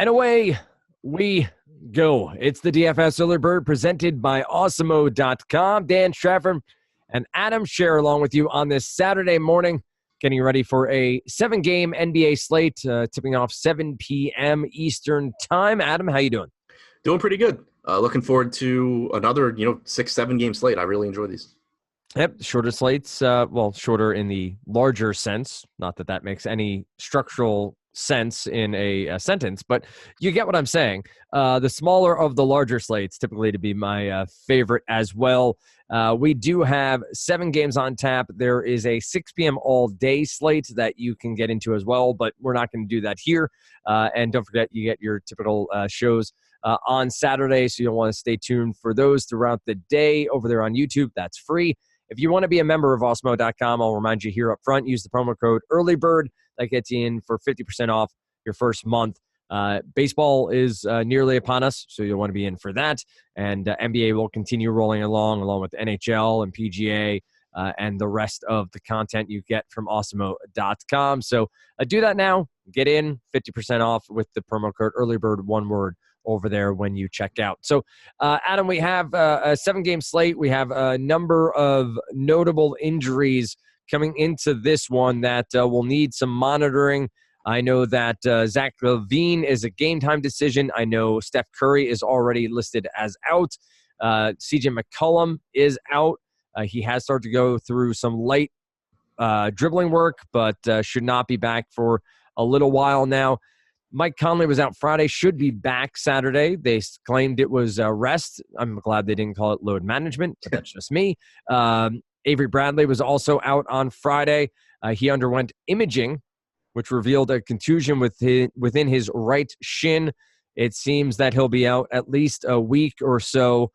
And away we go. It's the DFS Early Bird presented by Awesemo.com. Dan Strafford and Adam Scher along with you on this Saturday morning, getting ready for a 7-game NBA slate, tipping off 7 p.m. Eastern time. Adam, how you doing? Doing pretty good. Looking forward to another, 6-7 game slate. I really enjoy these. Yep, shorter slates. Shorter in the larger sense. Not that that makes any structural sense in a sentence, but you get what I'm saying. The smaller of the larger slates typically to be my favorite as well. We do have 7 games on tap. There is a 6 p.m. all-day slate that you can get into as well, but we're not going to do that here. And don't forget, you get your typical shows on Saturday, so you'll want to stay tuned for those throughout the day over there on YouTube. That's free. If you want to be a member of Awesemo.com, I'll remind you here up front, use the promo code EARLYBIRD. That gets you in for 50% off your first month. Baseball is nearly upon us, so you'll want to be in for that. And NBA will continue rolling along with NHL and PGA and the rest of the content you get from Awesemo.com. So do that now. Get in, 50% off with the promo code EARLYBIRD, one word, over there when you check out. So, Adam, we have a 7-game slate. We have a number of notable injuries coming into this one that will need some monitoring. I know that Zach LaVine is a game-time decision. I know Steph Curry is already listed as out. CJ McCollum is out. He has started to go through some light dribbling work, but should not be back for a little while now. Mike Conley was out Friday, should be back Saturday. They claimed it was rest. I'm glad they didn't call it load management, but that's just me. Avery Bradley was also out on Friday. He underwent imaging, which revealed a contusion within his right shin. It seems that he'll be out at least a week or so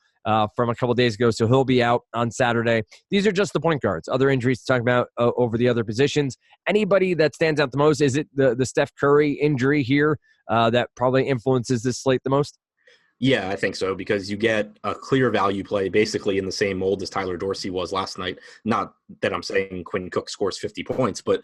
from a couple days ago, so he'll be out on Saturday. These are just the point guards. Other injuries to talk about over the other positions. Anybody that stands out the most, is it the Steph Curry injury here that probably influences this slate the most? Yeah, I think so, because you get a clear value play basically in the same mold as Tyler Dorsey was last night. Not that I'm saying Quinn Cook scores 50 points, but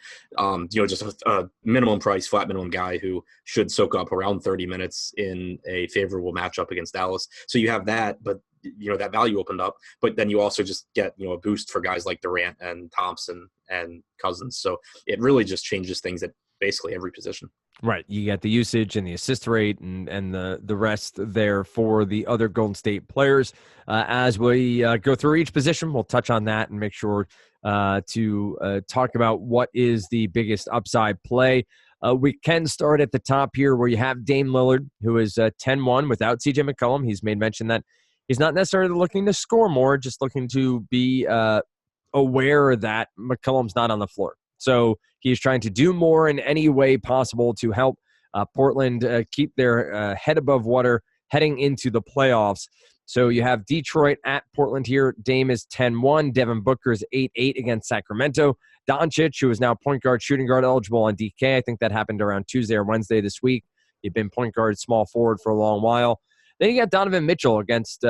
just a minimum price, flat minimum guy who should soak up around 30 minutes in a favorable matchup against Dallas. So you have that, but that value opened up, but then you also just get, a boost for guys like Durant and Thompson and Cousins. So it really just changes things at basically every position. Right. You get the usage and the assist rate and the rest there for the other Golden State players. As we go through each position, we'll touch on that and make sure to talk about what is the biggest upside play. We can start at the top here where you have Dane Lillard, who is 10-1 without CJ McCollum. He's made mention that he's not necessarily looking to score more, just looking to be aware that McCollum's not on the floor. So he's trying to do more in any way possible to help Portland keep their head above water heading into the playoffs. So you have Detroit at Portland here. Dame is 10-1. Devin Booker is 8-8 against Sacramento. Doncic, who is now point guard, shooting guard eligible on DK. I think that happened around Tuesday or Wednesday this week. He'd been point guard, small forward for a long while. Then you got Donovan Mitchell against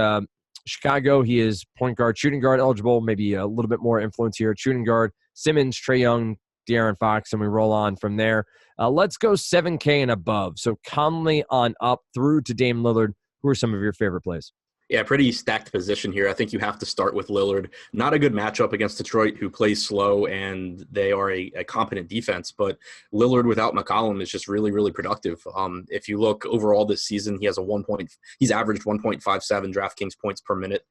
Chicago. He is point guard, shooting guard eligible, maybe a little bit more influence here at shooting guard. Simmons, Trae Young, De'Aaron Fox, and we roll on from there. Let's go 7K and above. So Conley on up through to Dame Lillard. Who are some of your favorite plays? Yeah, pretty stacked position here. I think you have to start with Lillard. Not a good matchup against Detroit, who plays slow, and they are a competent defense. But Lillard without McCollum is just really, really productive. If you look overall this season, he has he's averaged 1.57 DraftKings points per minute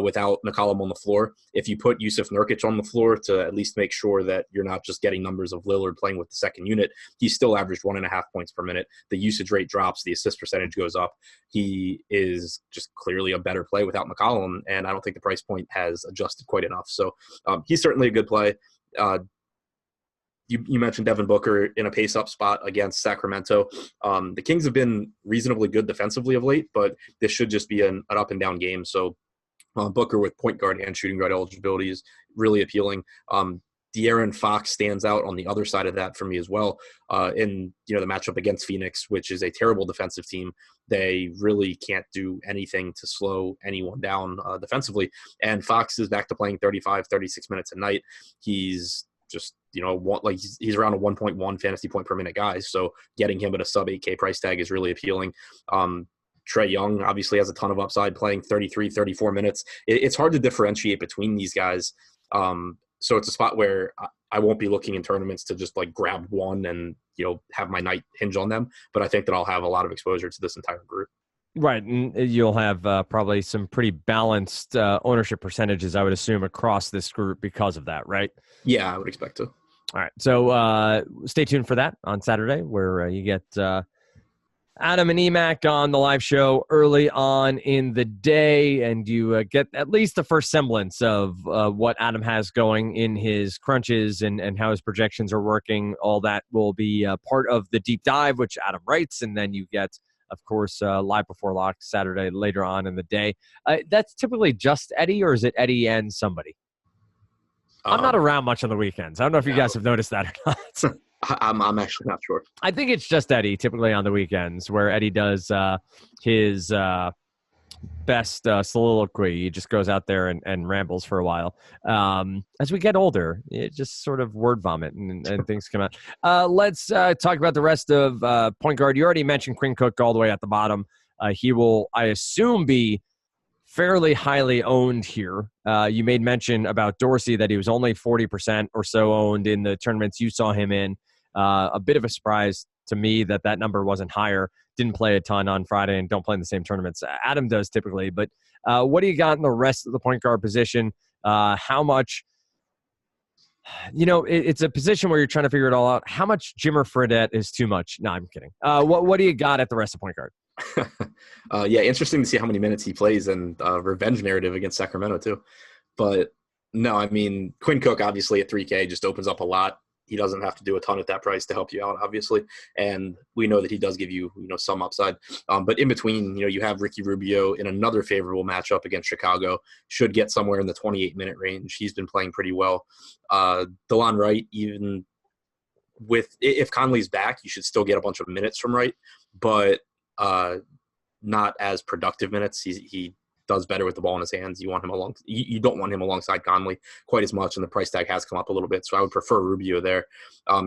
without McCollum on the floor. If you put Yusuf Nurkic on the floor to at least make sure that you're not just getting numbers of Lillard playing with the second unit, he's still averaged 1.5 points per minute. The usage rate drops, the assist percentage goes up. He is just clearly a better play without McCollum, and I don't think the price point has adjusted quite enough. So he's certainly a good play. You mentioned Devin Booker in a pace-up spot against Sacramento. The Kings have been reasonably good defensively of late, but this should just be an up-and-down game. So Booker with point guard and shooting guard eligibility is really appealing. De'Aaron Fox stands out on the other side of that for me as well. In the matchup against Phoenix, which is a terrible defensive team, they really can't do anything to slow anyone down defensively. And Fox is back to playing 35, 36 minutes a night. He's just, he's around a 1.1 fantasy point per minute guy. So getting him at a sub 8K price tag is really appealing. Trae Young obviously has a ton of upside, playing 33, 34 minutes. It's hard to differentiate between these guys. So it's a spot where I won't be looking in tournaments to just like grab one and, have my night hinge on them. But I think that I'll have a lot of exposure to this entire group. Right, and you'll have probably some pretty balanced ownership percentages, I would assume, across this group because of that, right? Yeah, I would expect to. All right, so stay tuned for that on Saturday, where you get Adam and Emac on the live show early on in the day, and you get at least the first semblance of what Adam has going in his crunches and how his projections are working. All that will be part of the deep dive, which Adam writes, and then you get, of course, live before lock Saturday later on in the day. That's typically just Eddie, or is it Eddie and somebody? I'm not around much on the weekends. I don't know if you guys have noticed that or not. I'm actually not sure. I think it's just Eddie typically on the weekends, where Eddie does his best soliloquy. He just goes out there and rambles for a while. As we get older, it just sort of word vomit and things come out. Let's talk about the rest of point guard. You already mentioned Quinn Cook all the way at the bottom. He will, I assume, be fairly highly owned here. You made mention about Dorsey that he was only 40% or so owned in the tournaments you saw him in. A bit of a surprise to me that number wasn't higher. Didn't play a ton on Friday and don't play in the same tournaments. Adam does typically, but what do you got in the rest of the point guard position? How much, it's a position where you're trying to figure it all out. How much Jimmer Fredette is too much? No, I'm kidding. What do you got at the rest of point guard? Yeah, interesting to see how many minutes he plays and revenge narrative against Sacramento too. But no, I mean, Quinn Cook obviously at 3K just opens up a lot. He doesn't have to do a ton at that price to help you out, obviously. And we know that he does give you, some upside. But in between, you have Ricky Rubio in another favorable matchup against Chicago. Should get somewhere in the 28-minute range. He's been playing pretty well. DeLon Wright, even if Conley's back, you should still get a bunch of minutes from Wright, but not as productive minutes. He does better with the ball in his hands. You don't want him alongside Conley quite as much, and the price tag has come up a little bit, so I would prefer Rubio there.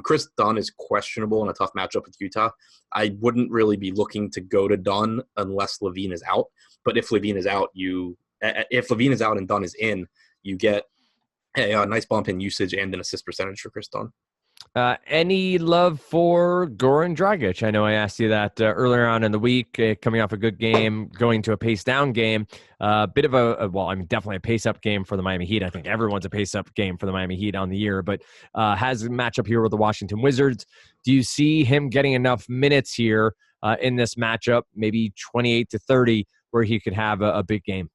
Chris Dunn is questionable in a tough matchup with Utah. I wouldn't really be looking to go to Dunn unless Levine is out, but if Levine is out, and Dunn is in, you get a nice bump in usage and an assist percentage for Chris Dunn. Any love for Goran Dragic? I know I asked you that earlier on in the week, coming off a good game, going to a pace-down game. Bit of definitely a pace-up game for the Miami Heat. I think everyone's a pace-up game for the Miami Heat on the year, but has a matchup here with the Washington Wizards. Do you see him getting enough minutes here in this matchup, maybe 28 to 30, where he could have a big game?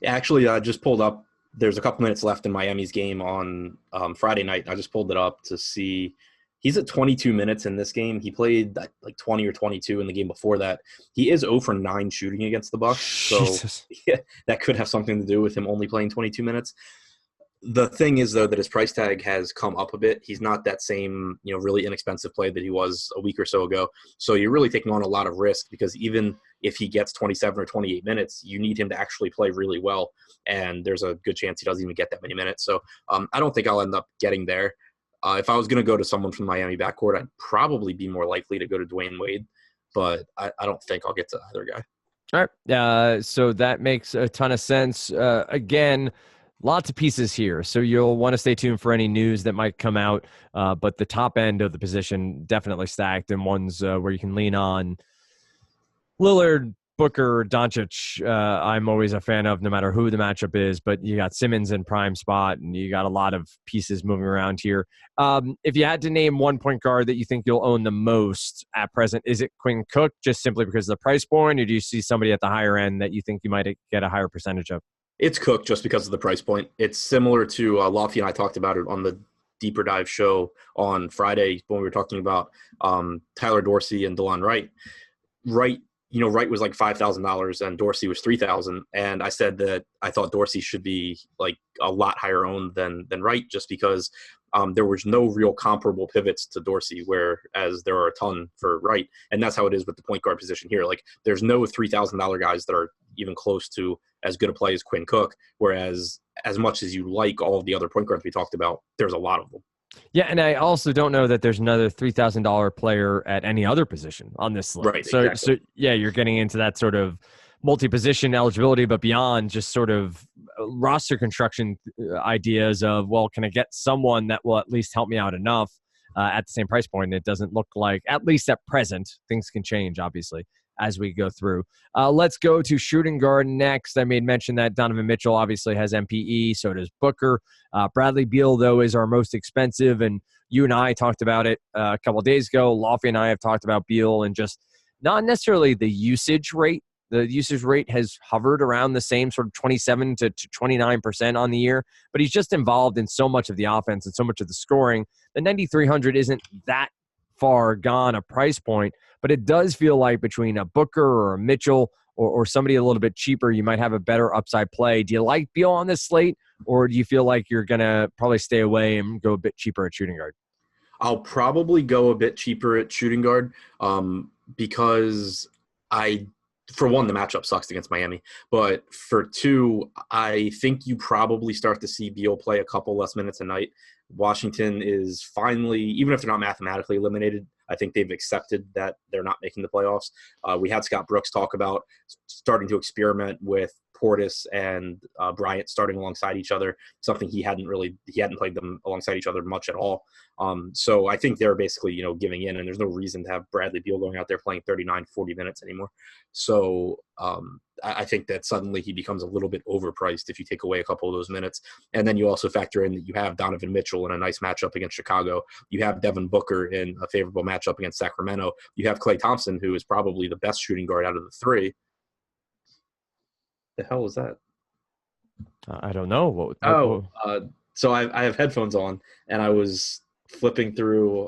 Actually, I just pulled up. There's a couple minutes left in Miami's game on Friday night. I just pulled it up to see. He's at 22 minutes in this game. He played like 20 or 22 in the game before that. He is 0 for 9 shooting against the Bucks. So yeah, that could have something to do with him only playing 22 minutes. The thing is, though, that his price tag has come up a bit. He's not that same, really inexpensive play that he was a week or so ago. So you're really taking on a lot of risk, because even if he gets 27 or 28 minutes, you need him to actually play really well. And there's a good chance he doesn't even get that many minutes. So I don't think I'll end up getting there. If I was going to go to someone from the Miami backcourt, I'd probably be more likely to go to Dwayne Wade. But I don't think I'll get to either guy. All right. So that makes a ton of sense. Again, lots of pieces here, so you'll want to stay tuned for any news that might come out. But the top end of the position definitely stacked, and ones where you can lean on Lillard, Booker, Doncic. I'm always a fan of, no matter who the matchup is. But you got Simmons in prime spot, and you got a lot of pieces moving around here. If you had to name one point guard that you think you'll own the most at present, is it Quinn Cook, just simply because of the price point, or do you see somebody at the higher end that you think you might get a higher percentage of? It's Cook just because of the price point. It's similar to Lofty and I talked about it on the Deeper Dive show on Friday when we were talking about Tyler Dorsey and DeLon Wright. Wright was like $5,000 and Dorsey was $3,000. And I said that I thought Dorsey should be like a lot higher owned than Wright, just because there was no real comparable pivots to Dorsey, whereas there are a ton for Wright. And that's how it is with the point guard position here. Like, there's no $3,000 guys that are even close to as good a play as Quinn Cook, whereas as much as you like all of the other point guards we talked about, there's a lot of them. Yeah, and I also don't know that there's another $3,000 player at any other position on this slate. Right, So exactly. yeah, you're getting into that sort of multi-position eligibility, but beyond just sort of roster construction ideas of, well, can I get someone that will at least help me out enough at the same price point? And it doesn't look like, at least at present, things can change, obviously, as we go through. Let's go to shooting guard next. I made mention that Donovan Mitchell obviously has MPE, so does Booker. Bradley Beal, though, is our most expensive, and you and I talked about it a couple of days ago. Lofty and I have talked about Beal and just not necessarily the usage rate. The usage rate has hovered around the same sort of 27 to 29% on the year, but he's just involved in so much of the offense and so much of the scoring. The 9,300 isn't that far gone a price point, but it does feel like between a Booker or a Mitchell or somebody a little bit cheaper, you might have a better upside play. Do you like Beal on this slate, or do you feel like you're going to probably stay away and go a bit cheaper at shooting guard? I'll probably go a bit cheaper at shooting guard because for one, the matchup sucks against Miami. But for two, I think you probably start to see Beal play a couple less minutes a night. Washington is finally, even if they're not mathematically eliminated, I think they've accepted that they're not making the playoffs. We had Scott Brooks talk about starting to experiment with Portis and Bryant starting alongside each other, something he hadn't played them alongside each other much at all. So I think they're basically, giving in, and there's no reason to have Bradley Beal going out there playing 39, 40 minutes anymore. So I think that suddenly he becomes a little bit overpriced if you take away a couple of those minutes. And then you also factor in that you have Donovan Mitchell in a nice matchup against Chicago. You have Devin Booker in a favorable matchup against Sacramento. You have Klay Thompson, who is probably the best shooting guard out of the three. The hell was that? I don't know. So I have headphones on, and I was flipping through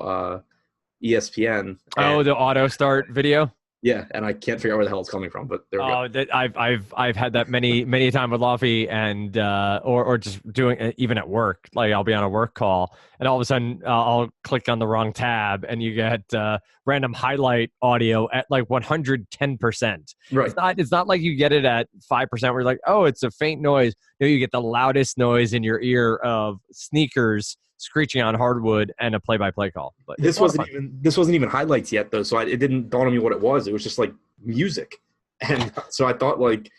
ESPN. The auto start video. Yeah, and I can't figure out where the hell it's coming from, but there we go. I've had that many a time with Lofty, and or just doing it even at work. Like I'll be on a work call, and all of a sudden I'll click on the wrong tab, and you get random highlight audio at like 110%. Right. It's not like you get it at 5% where you're like, oh, it's a faint noise. No, you get the loudest noise in your ear of sneakers screeching on hardwood and a play-by-play call. But this wasn't even highlights yet, though, so it didn't dawn on me what it was. It was just like music, and so I thought like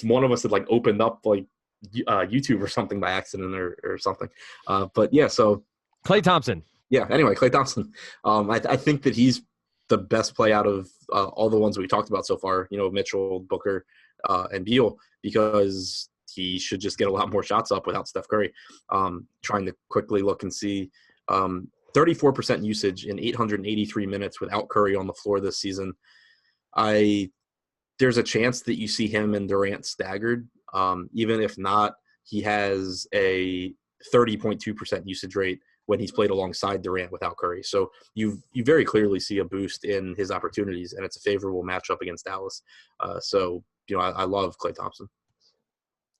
one of us had like opened up like YouTube or something by accident or something. But yeah, so Klay Thompson. Yeah. Anyway, Klay Thompson. I think that he's the best play out of all the ones we talked about so far. Mitchell, Booker, and Beal, because he should just get a lot more shots up without Steph Curry. Trying to quickly look and see 34% usage in 883 minutes without Curry on the floor this season. There's a chance that you see him and Durant staggered. Even if not, he has a 30.2% usage rate when he's played alongside Durant without Curry. So you very clearly see a boost in his opportunities, and it's a favorable matchup against Dallas. I love Klay Thompson.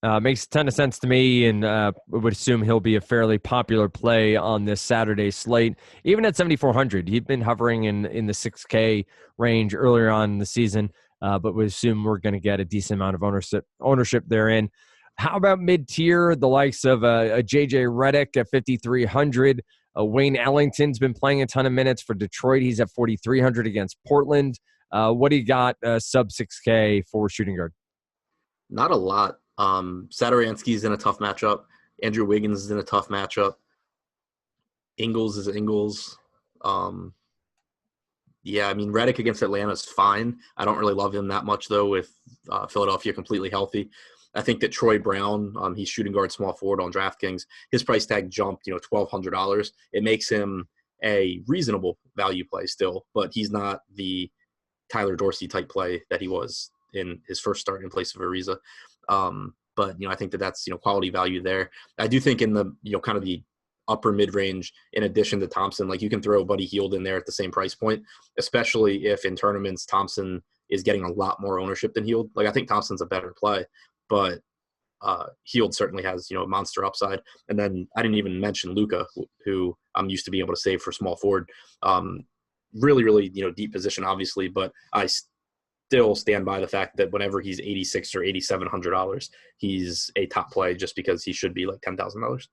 Makes a ton of sense to me, and would assume he'll be a fairly popular play on this Saturday slate. Even at 7,400, he'd been hovering in the 6K range earlier on in the season, but would assume we're going to get a decent amount of ownership therein. How about mid-tier, the likes of a JJ Redick at 5,300? Wayne Ellington's been playing a ton of minutes for Detroit. He's at 4,300 against Portland. What do you got sub 6K for shooting guard? Not a lot. Satoransky's in a tough matchup. Andrew Wiggins is in a tough matchup. Ingles is Ingles. Redick against Atlanta is fine. I don't really love him that much, though, with Philadelphia completely healthy. I think that Troy Brown, he's shooting guard small forward on DraftKings. His price tag jumped, $1,200. It makes him a reasonable value play still, but he's not the Tyler Dorsey type play that he was in his first start in place of Ariza. But I think that's, quality value there. I do think in the, kind of the upper mid-range, in addition to Thompson, like you can throw Buddy Hield in there at the same price point, especially if in tournaments Thompson is getting a lot more ownership than Hield. Like I think Thompson's a better play, but Hield certainly has, a monster upside. And then I didn't even mention Luka, who I'm used to being able to save for small forward. Really, really, deep position, obviously, but I still stand by the fact that whenever he's $8,600 or $8,700, he's a top play just because he should be like $10,000.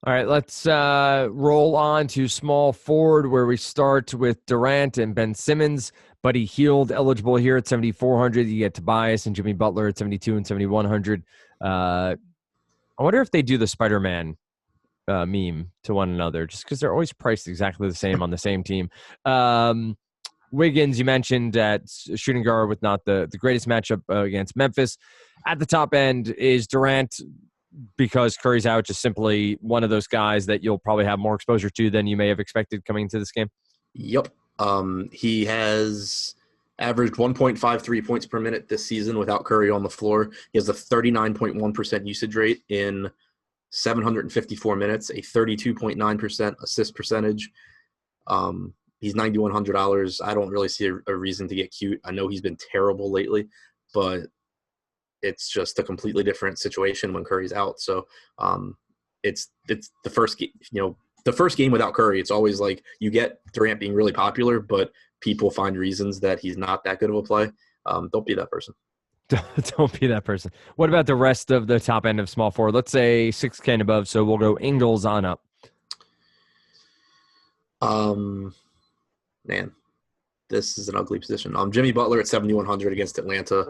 All right, let's roll on to small forward where we start with Durant and Ben Simmons. Buddy Hield eligible here at 7,400. You get Tobias and Jimmy Butler at 72 and 7,100. I wonder if they do the Spider-Man meme to one another, just because they're always priced exactly the same on the same team. Wiggins, you mentioned at shooting guard with not the greatest matchup against Memphis. At the top end is Durant, because Curry's out, just simply one of those guys that you'll probably have more exposure to than you may have expected coming into this game. Yep. He has averaged 1.53 points per minute this season without Curry on the floor. He has a 39.1% usage rate in 754 minutes, a 32.9% assist percentage. He's $9,100. I don't really see a reason to get cute. I know he's been terrible lately, but it's just a completely different situation when Curry's out. So it's the first game, the first game without Curry. It's always like you get Durant being really popular, but people find reasons that he's not that good of a play. Don't be that person. Don't be that person. What about the rest of the top end of small forward? Let's say 6K and above. So we'll go Ingles on up. Man, this is an ugly position. Jimmy Butler at 7,100 against Atlanta.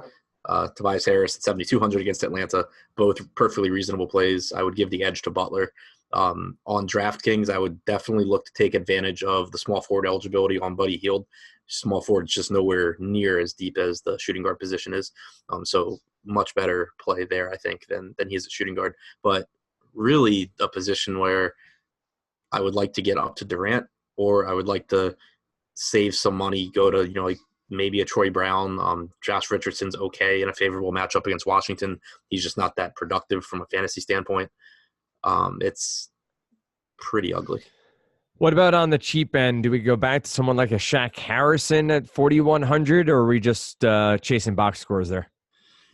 Tobias Harris at 7,200 against Atlanta. Both perfectly reasonable plays. I would give the edge to Butler. On DraftKings, I would definitely look to take advantage of the small forward eligibility on Buddy Hield. Small forward is just nowhere near as deep as the shooting guard position is. So much better play there, I think, than he is at shooting guard. But really a position where I would like to get up to Durant, or I would like to save some money, go to, like maybe a Troy Brown. Josh Richardson's okay in a favorable matchup against Washington. He's just not that productive from a fantasy standpoint. It's pretty ugly. What about on the cheap end? Do we go back to someone like a Shaq Harrison at 4,100, or are we just chasing box scores there?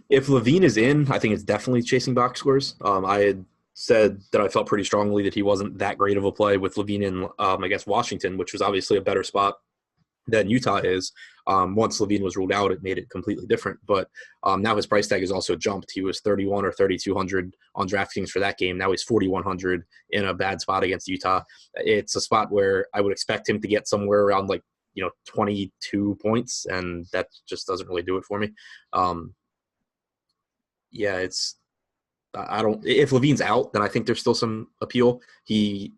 If Levine is in, I think it's definitely chasing box scores. I had said that I felt pretty strongly that he wasn't that great of a play with Levine in against Washington, which was obviously a better spot than Utah is. Once Levine was ruled out, it made it completely different. But now his price tag has also jumped. He was 3,100 or 3,200 on DraftKings for that game. Now he's 4,100 in a bad spot against Utah. It's a spot where I would expect him to get somewhere around 22 points, and that just doesn't really do it for me. If Levine's out, then I think there's still some appeal. He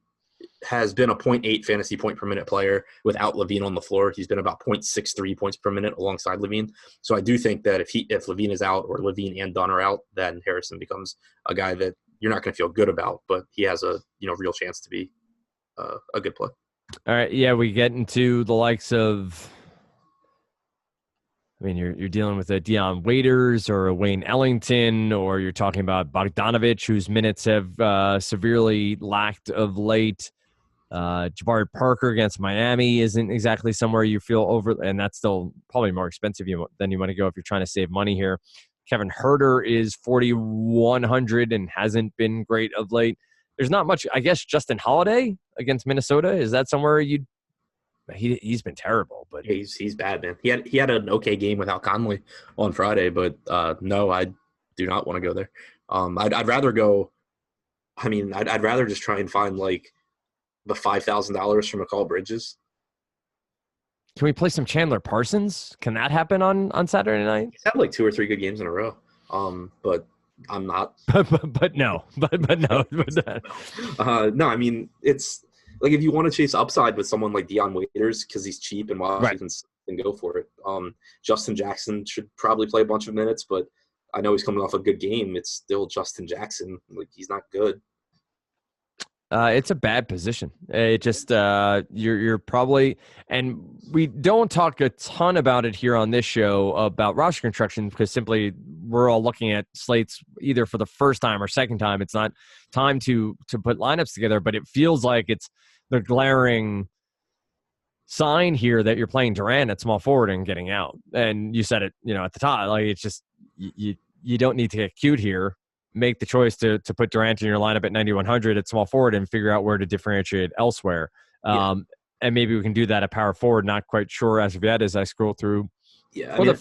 has been a 0.8 fantasy point per minute player without Levine on the floor. He's been about 0.63 points per minute alongside Levine. So I do think that if Levine is out, or Levine and Dunn are out, then Harrison becomes a guy that you're not going to feel good about, but he has a real chance to be a good play. All right, yeah, we get into the likes of, you're dealing with a Deion Waiters or a Wayne Ellington, or you're talking about Bogdanovich, whose minutes have severely lacked of late. Jabari Parker against Miami isn't exactly somewhere you feel over, and that's still probably more expensive than you want to go if you're trying to save money here. Kevin Huerter is 4,100 and hasn't been great of late. There's not much, I guess. Justin Holiday against Minnesota, is that somewhere he's been terrible, but he's bad, man. He had an okay game without Conley on Friday, but no, I do not want to go there. I'd rather go. I'd rather just try and find the $5,000 from McCall Bridges. Can we play some Chandler Parsons? Can that happen on Saturday night? He's had 2 or 3 good games in a row. But I'm not. but no. No. It's if you want to chase upside with someone like Deion Waiters because he's cheap and Washington, can go for it. Justin Jackson should probably play a bunch of minutes, but I know he's coming off a good game. It's still Justin Jackson. He's not good. It's a bad position. It just you're probably, and we don't talk a ton about it here on this show about roster construction because simply we're all looking at slates either for the first time or second time. It's not time to put lineups together, but it feels like it's the glaring sign here that you're playing Durant at small forward and getting out. And you said it, at the top, it's just you don't need to get cute here. Make the choice to put Durant in your lineup at 9,100 at small forward and figure out where to differentiate elsewhere. And maybe we can do that at power forward. Not quite sure as of yet as I scroll through. Yeah. Go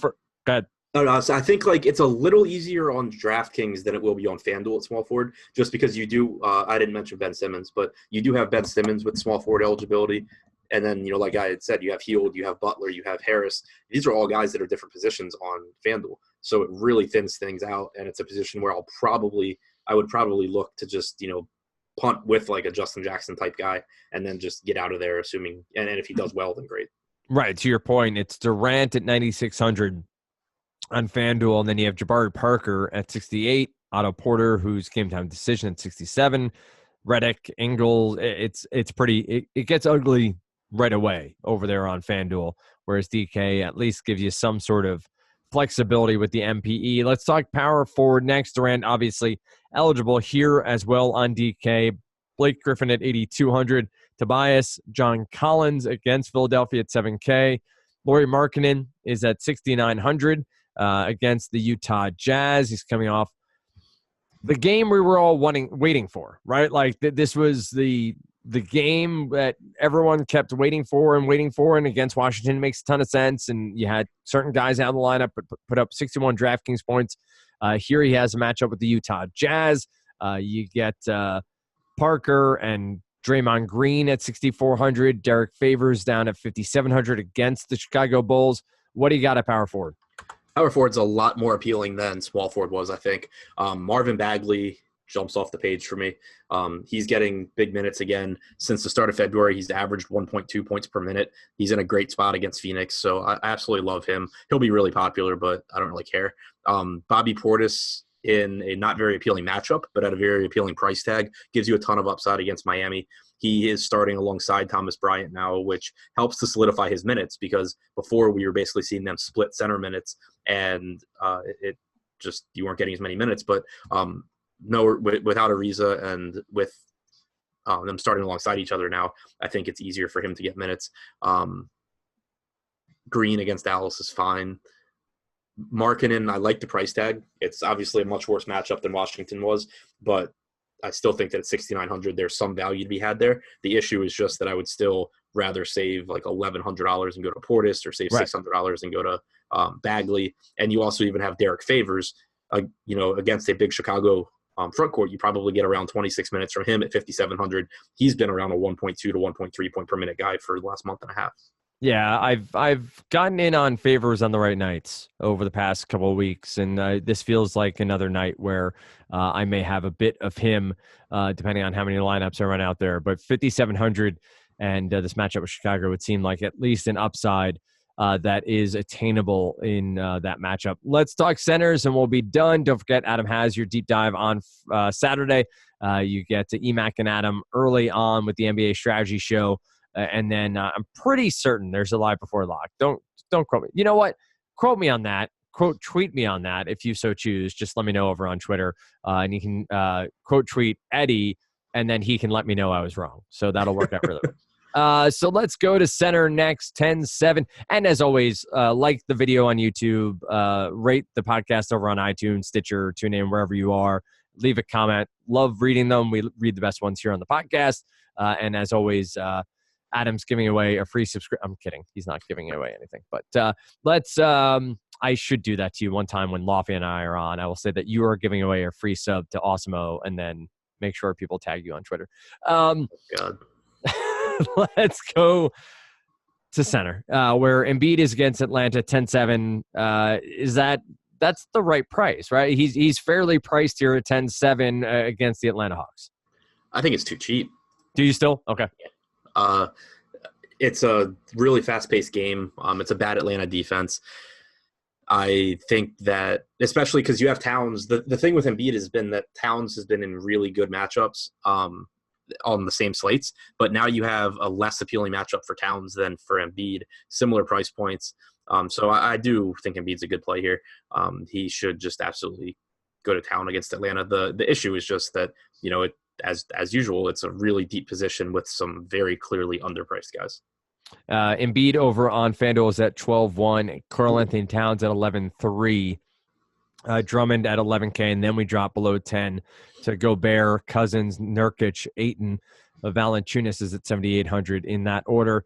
ahead. So I think like it's a little easier on DraftKings than it will be on FanDuel at small forward, just because you do. I didn't mention Ben Simmons, but you do have Ben Simmons with small forward eligibility, and then like I had said, you have Hield, you have Butler, you have Harris. These are all guys that are different positions on FanDuel, so it really thins things out, and it's a position where I would probably look to just punt with like a Justin Jackson type guy, and then just get out of there, assuming and if he does well, then great. Right, to your point, it's Durant at 9,600 on FanDuel, and then you have Jabari Parker at 68, Otto Porter, who's game time decision at 67, Redick, Ingles. It's pretty. It gets ugly right away over there on FanDuel, whereas DK at least gives you some sort of flexibility with the MPE. Let's talk power forward next. Durant obviously eligible here as well on DK. Blake Griffin at 8,200. Tobias John Collins against Philadelphia at 7K. Lauri Markkanen is at 6,900 against the Utah Jazz. He's coming off the game we were all waiting for, right? Like this was the game that everyone kept waiting for, and against Washington makes a ton of sense. And you had certain guys out of the lineup put up 61 DraftKings points. Here he has a matchup with the Utah Jazz. You get Parker and Draymond Green at 6,400. Derek Favors down at 5,700 against the Chicago Bulls. What do you got at power forward? Power forward's a lot more appealing than small forward was, I think. Marvin Bagley jumps off the page for me. He's getting big minutes again. Since the start of February, he's averaged 1.2 points per minute. He's in a great spot against Phoenix, so I absolutely love him. He'll be really popular, but I don't really care. Bobby Portis in a not very appealing matchup, but at a very appealing price tag, gives you a ton of upside against Miami. He is starting alongside Thomas Bryant now, which helps to solidify his minutes, because before we were basically seeing them split center minutes, and it just, you weren't getting as many minutes. But without Ariza and with them starting alongside each other now, I think it's easier for him to get minutes. Green against Dallas is fine. Markkanen, I like the price tag. It's obviously a much worse matchup than Washington was, but I still think that at 6,900, there's some value to be had there. The issue is just that I would still rather save like $1,100 and go to Portis, or save $600 and go to Bagley. And you also even have Derek Favors, against a big Chicago front court. You probably get around 26 minutes from him at 5,700. He's been around a 1.2 to 1.3 point per minute guy for the last month and a half. Yeah, I've gotten in on Favors on the right nights over the past couple of weeks, and this feels like another night where I may have a bit of him, depending on how many lineups I run out there. But 5,700 and this matchup with Chicago would seem like at least an upside that is attainable in that matchup. Let's talk centers, and we'll be done. Don't forget, Adam has your deep dive on Saturday. You get to EMAC and Adam early on with the NBA Strategy Show. And then I'm pretty certain there's a live before lock. Don't quote me. You know what? Quote me on that. Tweet me on that if you so choose. Just let me know over on Twitter. And you can quote tweet Eddie, and then he can let me know I was wrong. So that'll work out really well. So let's go to center next, 10-7. And as always, like the video on YouTube, rate the podcast over on iTunes, Stitcher, TuneIn, wherever you are. Leave a comment. Love reading them. We read the best ones here on the podcast. And as always, Adam's giving away a free subscription. I'm kidding. He's not giving away anything. But let's I should do that to you one time when Lofty and I are on. I will say that you are giving away a free sub to Awesemo, and then make sure people tag you on Twitter. God. Let's go to center, where Embiid is against Atlanta 10-7. That's the right price, right? He's fairly priced here at 10-7 against the Atlanta Hawks. I think it's too cheap. Do you still? Okay. It's a really fast-paced game. It's a bad Atlanta defense. I think that, especially because you have Towns, the thing with Embiid has been that Towns has been in really good matchups on the same slates, but now you have a less appealing matchup for Towns than for Embiid, similar price points. So I do think Embiid's a good play here. He should just absolutely go to town against Atlanta. The issue is just that, as usual, it's a really deep position with some very clearly underpriced guys. Embiid over on FanDuel is at 12-1. Karl-Anthony Towns at 11-3. Drummond at 11K, and then we drop below 10 to Gobert, Cousins, Nurkic, Ayton, Valanciunas is at 7,800 in that order.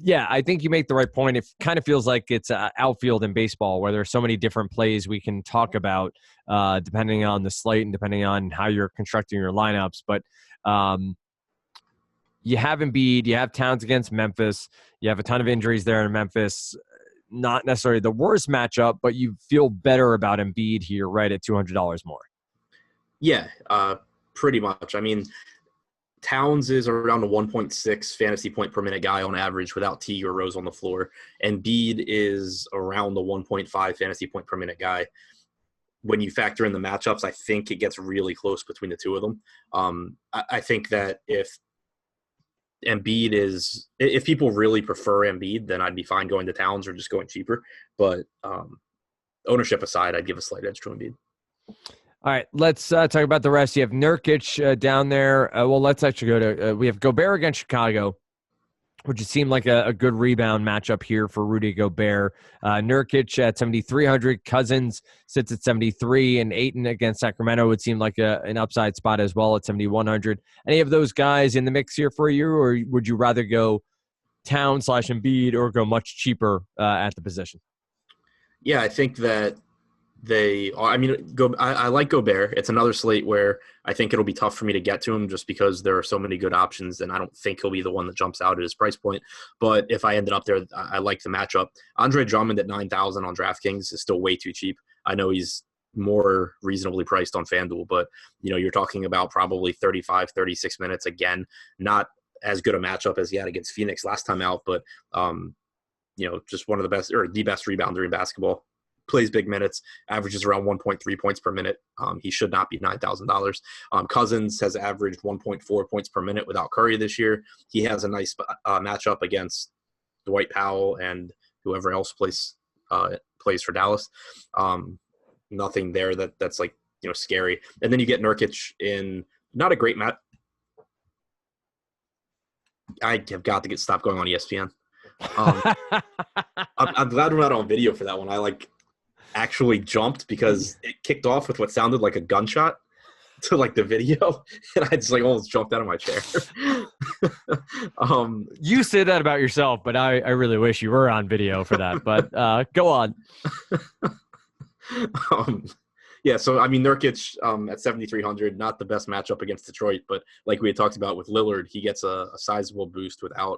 Yeah, I think you make the right point. It kind of feels like it's outfield in baseball where there's so many different plays we can talk about depending on the slate and depending on how you're constructing your lineups. But you have Embiid, you have Towns against Memphis, you have a ton of injuries there in Memphis. Not necessarily the worst matchup, but you feel better about Embiid here, right, at $200 more. Yeah, pretty much. I mean, Towns is around a 1.6 fantasy point per minute guy on average without T or Rose on the floor. And Embiid is around the 1.5 fantasy point per minute guy. When you factor in the matchups, I think it gets really close between the two of them. I think that if people really prefer Embiid, then I'd be fine going to Towns or just going cheaper. But ownership aside, I'd give a slight edge to Embiid. All right, let's talk about the rest. You have Nurkic down there. Well, let's actually go to we have Gobert against Chicago, which would seem like a good rebound matchup here for Rudy Gobert. Nurkic at 7,300. Cousins sits at 73. And Ayton against Sacramento would seem like an upside spot as well at 7,100. Any of those guys in the mix here for you, or would you rather go Town/Embiid or go much cheaper at the position? Yeah, I think that I like Gobert. It's another slate where I think it'll be tough for me to get to him just because there are so many good options, and I don't think he'll be the one that jumps out at his price point. But if I ended up there, I like the matchup. Andre Drummond at 9,000 on DraftKings is still way too cheap. I know he's more reasonably priced on FanDuel, but you're talking about probably 35, 36 minutes. Again, not as good a matchup as he had against Phoenix last time out, but just one of the best or the best rebounder in basketball. Plays big minutes, averages around 1.3 points per minute. He should not be $9,000. Cousins has averaged 1.4 points per minute without Curry this year. He has a nice matchup against Dwight Powell and whoever else plays for Dallas. Nothing there that's like scary. And then you get Nurkic in not a great match. I have got to stop going on ESPN. I'm glad we're not on video for that one. I actually jumped because it kicked off with what sounded like a gunshot to the video, and I just almost jumped out of my chair. You say that about yourself, but I really wish you were on video for that. But go on. Yeah, so I mean Nurkic at 7,300, not the best matchup against Detroit, but like we had talked about with Lillard, he gets a sizable boost without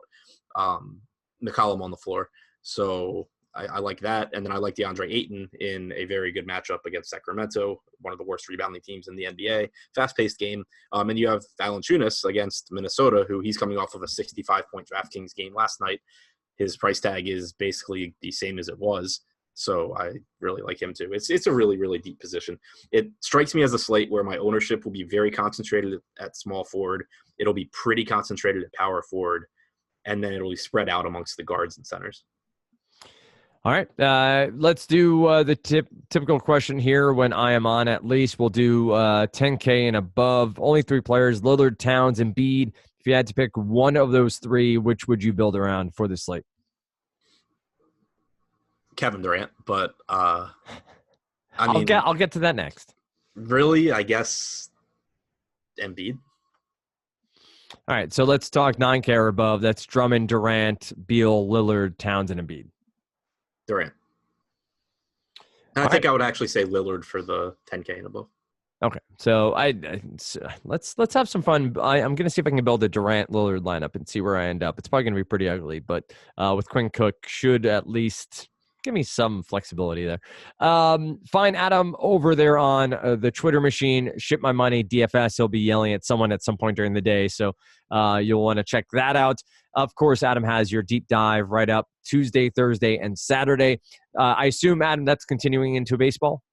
McCollum on the floor. So I like that. And then I like DeAndre Ayton in a very good matchup against Sacramento, one of the worst rebounding teams in the NBA. Fast-paced game. And you have Valanciunas against Minnesota, who he's coming off of a 65-point DraftKings game last night. His price tag is basically the same as it was. So I really like him too. It's a really, really deep position. It strikes me as a slate where my ownership will be very concentrated at small forward. It'll be pretty concentrated at power forward. And then it'll be spread out amongst the guards and centers. All right, let's do the typical question here when I am on at least. We'll do 10K and above. Only three players, Lillard, Towns, and Embiid. If you had to pick one of those three, which would you build around for this slate? Kevin Durant, but I'll get to that next. Really, I guess Embiid. All right, so let's talk 9K or above. That's Drummond, Durant, Beal, Lillard, Towns, and Embiid. Durant. I think I would actually say Lillard for the 10K and above. Okay, so let's have some fun. I'm going to see if I can build a Durant Lillard lineup and see where I end up. It's probably going to be pretty ugly, but with Quinn Cook should at least give me some flexibility there. Find Adam over there on the Twitter machine. Ship my money, DFS. He'll be yelling at someone at some point during the day, so you'll want to check that out. Of course, Adam has your deep dive right up Tuesday, Thursday, and Saturday. I assume, Adam, that's continuing into baseball?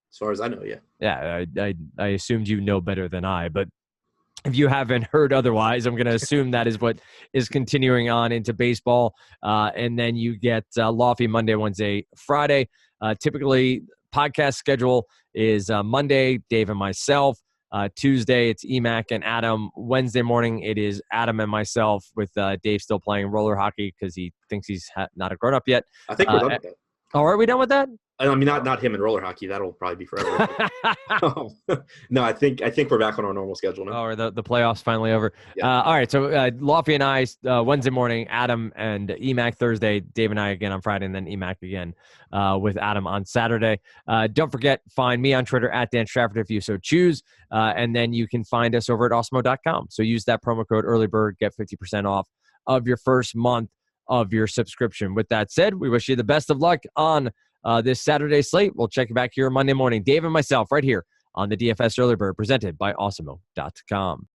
As far as I know, yeah. Yeah, I assumed you know better than I, but if you haven't heard otherwise, I'm going to assume that is what is continuing on into baseball. And then you get Lofty Monday, Wednesday, Friday. Typically, podcast schedule is Monday, Dave and myself. Tuesday, it's EMAC and Adam. Wednesday morning, it is Adam and myself with Dave still playing roller hockey because he thinks he's not a grown-up yet. I think we're done with that. Oh, are we done with that? I mean, not him in roller hockey. That'll probably be forever. No, I think we're back on our normal schedule now. Oh, or the playoffs finally over. Yeah. All right, so Lofty and I Wednesday morning, Adam and EMAC Thursday, Dave and I again on Friday, and then EMAC again with Adam on Saturday. Don't forget, find me on Twitter at Dan Strafford if you so choose, and then you can find us over at Awesemo.com. So use that promo code EarlyBird, get 50% off of your first month of your subscription. With that said, we wish you the best of luck on this Saturday slate. We'll check you back here Monday morning. Dave and myself right here on the DFS Early Bird presented by Awesemo.com.